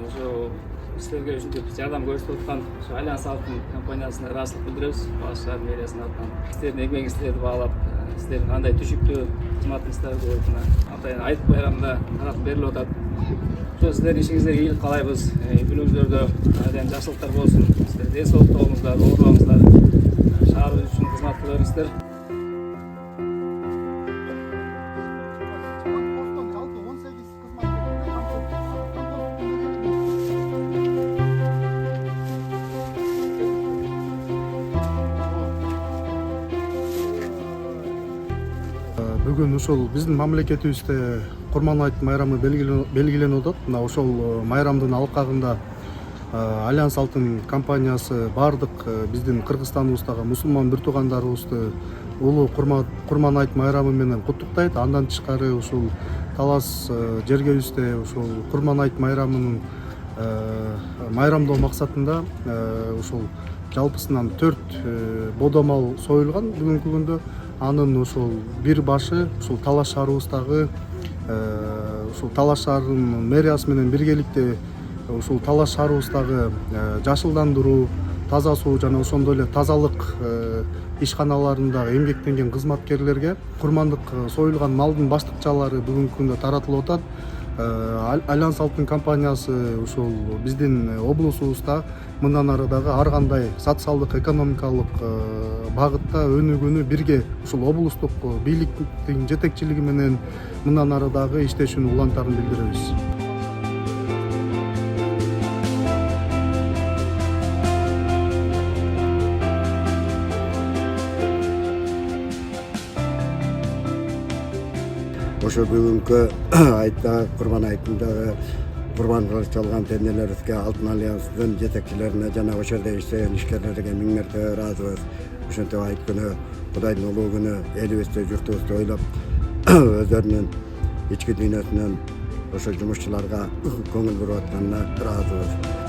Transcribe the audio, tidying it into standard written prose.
ошо силерге ушинтип жардам көрсөтүп аткан ошо Альянс Алтын компаниясына ыраазычылык билдиребиз. Башкалардын мэриясынын атынан силердин эмгегиңиздерди баалап, силердин кандай түшүктүү кызматыңыздарды көрүп атайын айт байрамында таратып берилип атат. Ошо силердин ишиңиздерге ийгилик каалайбыз. Күнүңүздөрдө айдан жакшылыктар болсун. Силер ден соолукта болуңуздар, оорубаңыздар. Шаарыбыз үчүн кызмат кыла бериңиздер. Бүгүн ушул биздин мамлекетибизде Курман айт майрамы белгиленип атат. Мына ошол майрамдын алкагында Альянс Алтын компаниясы бардык биздин Кыргызстаныбыздагы мусулман бир туугандарыбызды улуу Курман айт майрамы менен куттуктайт. Андан тышкары ушул талас жергебизде ушул Курман айт майрамынын майрамдоо максатында ушул жалпысынан 4 бодомал союлган бүгүнкү күндө. Анын ушул бир башы ушул Талаш шаарыбыздагы ушул Талаш шаарынын мэриясы менен биргеликте ушул Талаш шаарыбыздагы жашылдандыруу, таза суу жана ошондой эле тазалык ишканаларындагы эмгектенген кызматкерлерге курмандык союлган малдын баштыкчалары бүгүнкү күндө таратылып атат. Альянс Алтын компаниясы ушул биздин облусубузда мындан ары дагы ар кандай социалдык экономикалык багытта өнүгүүнү бирге ушул облустук бийликтин жетекчилиги менен мындан ары дагы иштешүүнү улантарын билдиребиз. Ошо бүгүнкү айтта Курман айтындагы курмандыкка чалган тендерлерибизге Алтын альянстын жетекчилерине жана ошол жерде иштеген ишкерлерге миң мерте ыраазыбыз. Ошентип айт күнү Кудайдын улуу күнү элибизди журтубузду ойлоп өздөрүнүн ички дүйнөсүнөн ошо жумушчуларга көңүл буруп атканына ыраазыбыз.